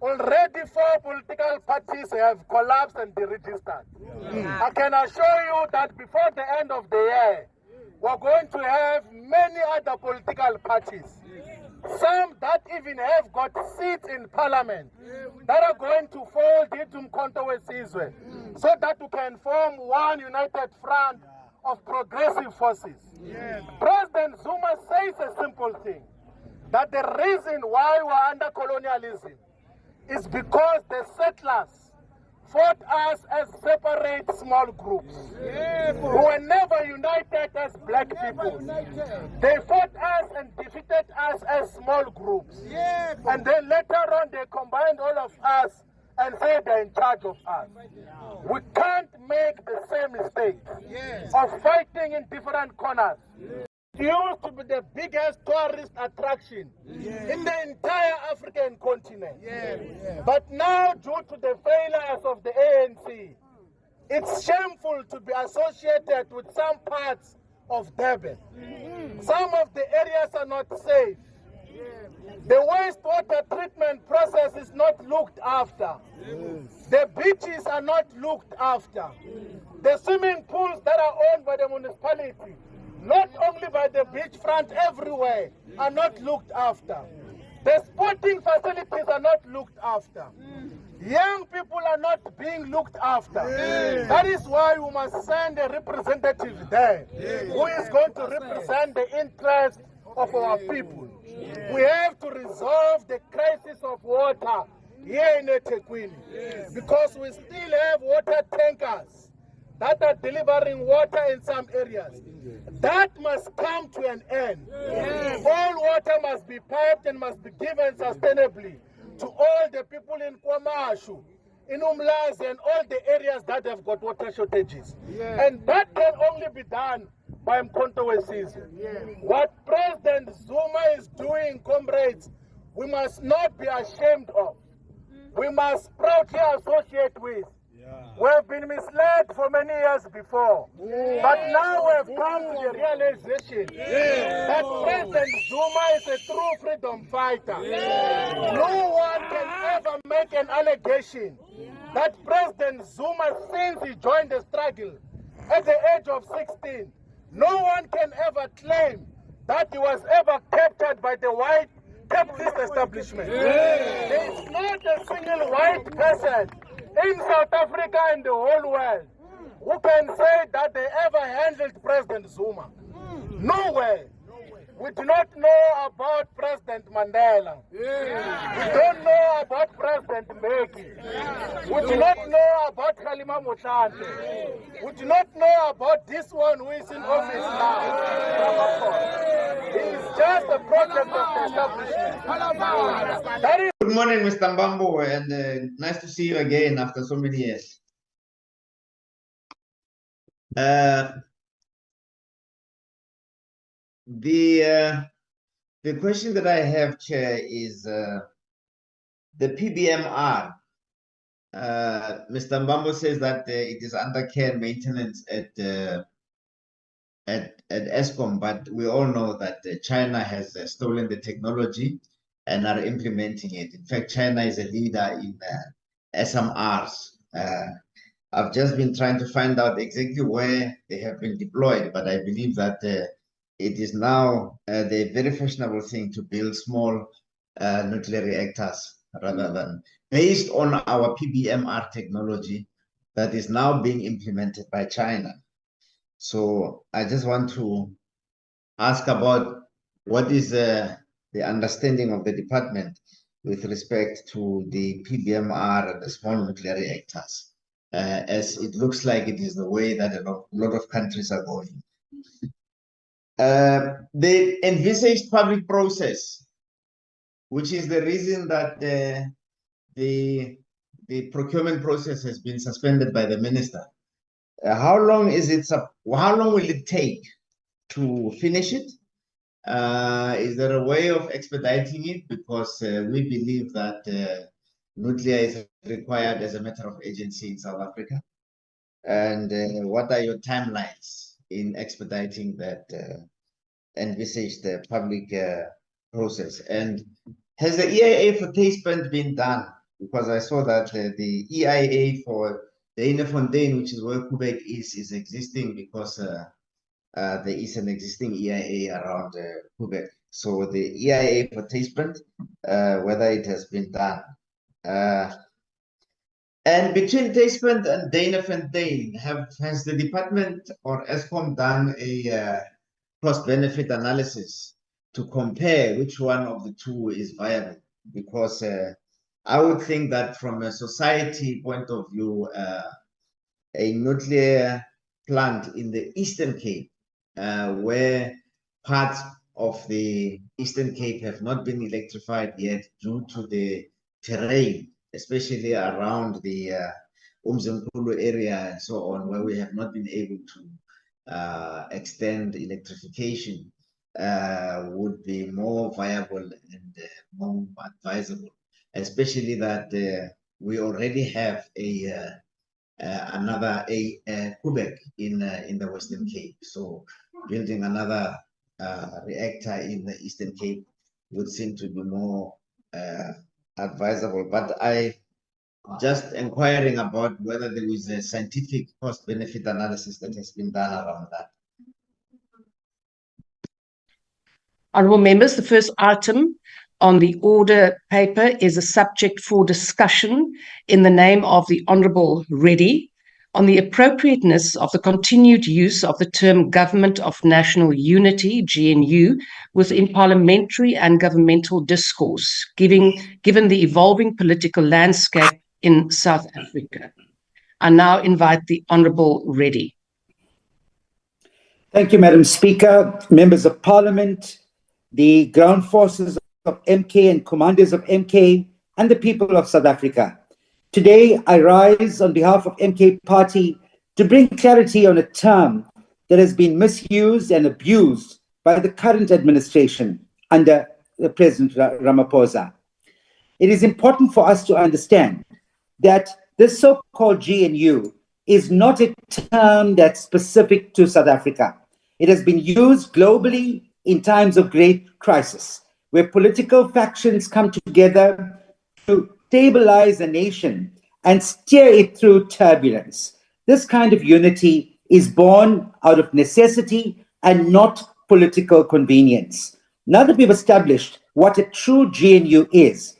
already 4 political parties have collapsed and deregistered. I can assure you that before the end of the year, we're going to have many other political parties, some that even have got seats in parliament, that are going to fold into Umkhonto We Sizwe, so that we can form one united front of progressive forces. President Zuma says a simple thing, that the reason why we're under colonialism is because the settlers fought us as separate small groups. We were never united as black people. They fought us and defeated us as small groups. And then later on they combined all of us and said they're in charge of us. We can't make the same mistake of fighting in different corners. It used to be the biggest tourist attraction in the entire African continent. But now, due to the failures of the ANC, it's shameful to be associated with some parts of Durban. Some of the areas are not safe. The wastewater treatment process is not looked after. The beaches are not looked after. The swimming pools that are owned by the municipality, not only by the beachfront, everywhere, are not looked after. The sporting facilities are not looked after. Young people are not being looked after. That is why we must send a representative there who is going to represent the interests of our people. We have to resolve the crisis of water here in eThekwini, because we still have water tankers that are delivering water in some areas. That must come to an end. All water must be piped and must be given sustainably to all the people in Kwamashu, in Umlazi, and all the areas that have got water shortages. And that can only be done by Umkhonto We Sizwe. What President Zuma is doing, comrades, we must not be ashamed of. We must proudly associate with. We have been misled for many years before, but now we have come to the realization that President Zuma is a true freedom fighter. No one can ever make an allegation that President Zuma, since he joined the struggle at the age of 16, no one can ever claim that he was ever captured by the white capitalist establishment. There is not a single white person in South Africa and the whole world who can say that they ever handled President Zuma. Nowhere. We do not know about President Mandela. We don't know about President Mbeki. We do not know about Kgalema Motlanthe. We do not know about this one who is in office now. He is just a project of the establishment. That is. Good morning, Mr. Mbambo, and nice to see you again after so many years. The question that I have, Chair, is the PBMR. Mr. Mbambo says that it is under care and maintenance at Eskom, but we all know that China has stolen the technology and are implementing it. In fact, China is a leader in SMRs. I've just been trying to find out exactly where they have been deployed, but I believe that it is now the very fashionable thing to build small nuclear reactors rather than based on our PBMR technology that is now being implemented by China. So I just want to ask about what is the understanding of the department with respect to the PBMR and the small nuclear reactors, as it looks like it is the way that a lot of countries are going. The envisaged public process, which is the reason that the procurement process has been suspended by the minister. How long is it? How long will it take to finish it? Is there a way of expediting it? Because we believe that nuclear is required as a matter of agency in South Africa. And what are your timelines in expediting that envisaged public process? And has the EIA for taste been done because I saw that the EIA for the Innerfontein, which is where Quebec is existing, because there is an existing EIA around Quebec. So the EIA for Tasteprint, whether it has been done. And between Tasteprint and Danafontein, has the department or ESCOM done a cost-benefit analysis to compare which one of the two is viable? Because I would think that from a society point of view, a nuclear plant in the Eastern Cape, where parts of the Eastern Cape have not been electrified yet due to the terrain, especially around the Umkhonto area and so on, where we have not been able to extend electrification, would be more viable and more advisable, especially that we already have another Quebec in the Western Cape. So building another reactor in the Eastern Cape would seem to be more advisable. But I just inquiring about whether there is a scientific cost-benefit analysis that has been done around that. Honourable members, the first item on the order paper is a subject for discussion in the name of the Honourable REDDY on the appropriateness of the continued use of the term Government of National Unity, GNU, within parliamentary and governmental discourse, given the evolving political landscape in South Africa. I now invite the Honourable REDDY. Thank you, Madam Speaker, members of Parliament, the ground forces of MK and commanders of MK, and the people of South Africa. Today, I rise on behalf of MK Party to bring clarity on a term that has been misused and abused by the current administration under President Ramaphosa. It is important for us to understand that this so-called GNU is not a term that's specific to South Africa. It has been used globally in times of great crisis, where political factions come together to stabilize a nation and steer it through turbulence. This kind of unity is born out of necessity and not political convenience. Now that we've established what a true GNU is,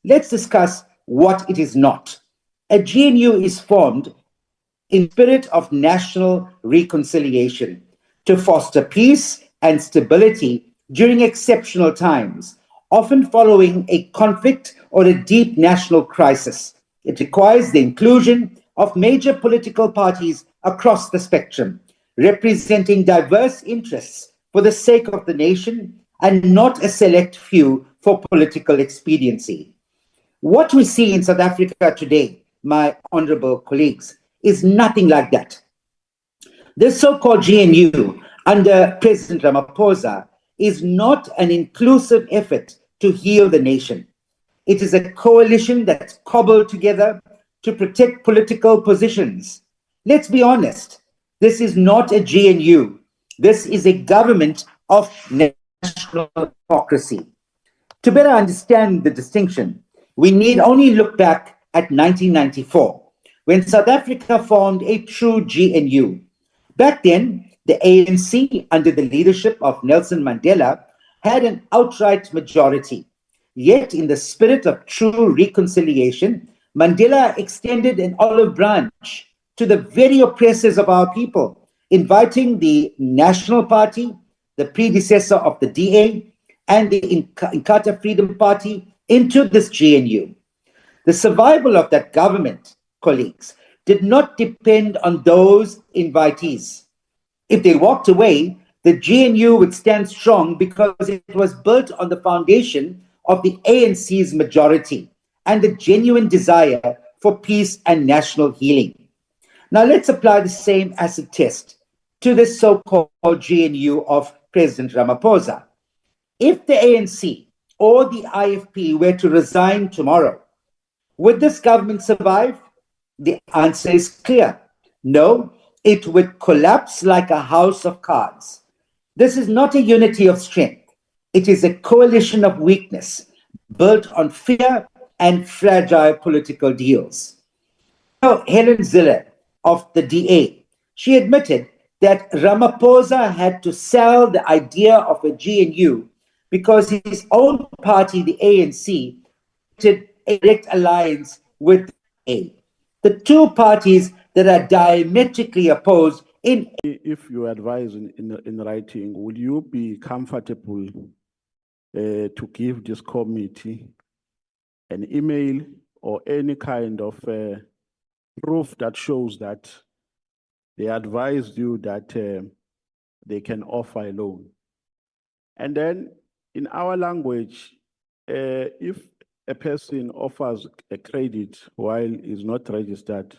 let's discuss what it is not. A GNU is formed in spirit of national reconciliation to foster peace and stability during exceptional times, often following a conflict or a deep national crisis. It requires the inclusion of major political parties across the spectrum, representing diverse interests for the sake of the nation and not a select few for political expediency. What we see in South Africa today, my honorable colleagues, is nothing like that. This so-called GNU under President Ramaphosa is not an inclusive effort to heal the nation. It is a coalition that's cobbled together to protect political positions. Let's be honest, this is not a GNU. This is a government of national hypocrisy. To better understand the distinction, we need only look back at 1994, when South Africa formed a true GNU. Back then, the ANC, under the leadership of Nelson Mandela, had an outright majority. Yet, in the spirit of true reconciliation, Mandela extended an olive branch to the very oppressors of our people, inviting the National Party, the predecessor of the DA, and the Inkatha Freedom Party into this GNU. The survival of that government, colleagues, did not depend on those invitees. If they walked away, the GNU would stand strong because it was built on the foundation of the ANC's majority and the genuine desire for peace and national healing. Now let's apply the same acid test to this so-called GNU of President Ramaphosa. If the ANC or the IFP were to resign tomorrow, would this government survive? The answer is clear. No, it would collapse like a house of cards. This is not a unity of strength. It is a coalition of weakness built on fear and fragile political deals. Now, Helen Zille of the DA, she admitted that Ramaphosa had to sell the idea of a GNU because his own party, the ANC, wanted a direct alliance with the DA. The two parties that are diametrically opposed in. If you advise in writing, would you be comfortable to give this committee an email or any kind of proof that shows that they advised you that they can offer a loan? And then in our language, if a person offers a credit while is not registered,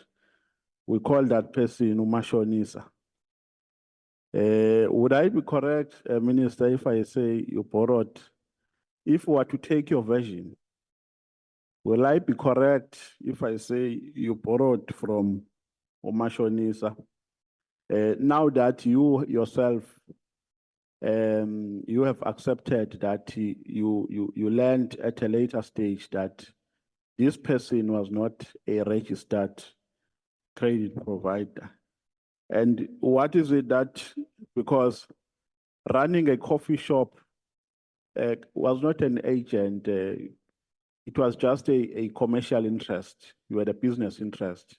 we call that person umashonisa. Would I be correct, Minister, if I say you borrowed? If we were to take your version, will I be correct if I say you borrowed from umashonisa? Now that you yourself, you have accepted that you learned at a later stage that this person was not a registered credit provider. And what is it that, because running a coffee shop was not an agent, it was just a commercial interest. You had a business interest.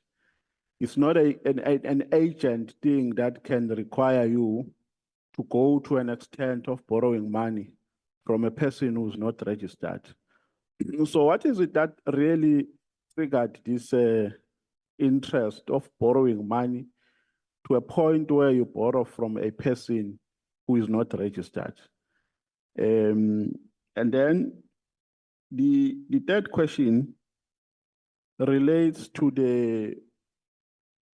It's not an agent thing that can require you to go to an extent of borrowing money from a person who's not registered. So what is it that really triggered this interest of borrowing money to a point where you borrow from a person who is not registered? And then the third question relates to the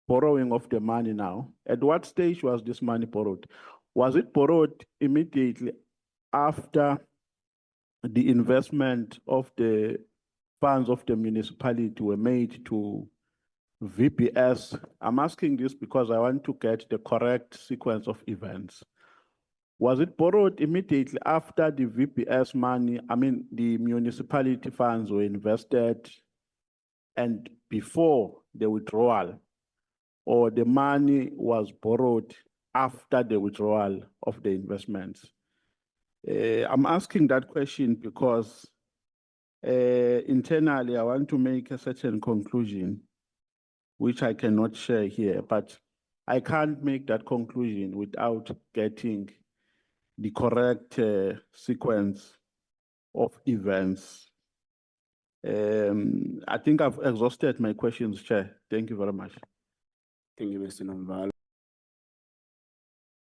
borrowing of the money now. At what stage was this money borrowed? Was it borrowed immediately after the investment of the funds of the municipality were made to VPS? I'm asking this because I want to get the correct sequence of events. Was it borrowed immediately after the VPS money, the municipality funds were invested and before the withdrawal, or the money was borrowed after the withdrawal of the investments? I'm asking that question because internally I want to make a certain conclusion, which I cannot share here, but I can't make that conclusion without getting the correct sequence of events. I think I've exhausted my questions, Chair. Thank you very much. Thank you, Mr. Nomvalo.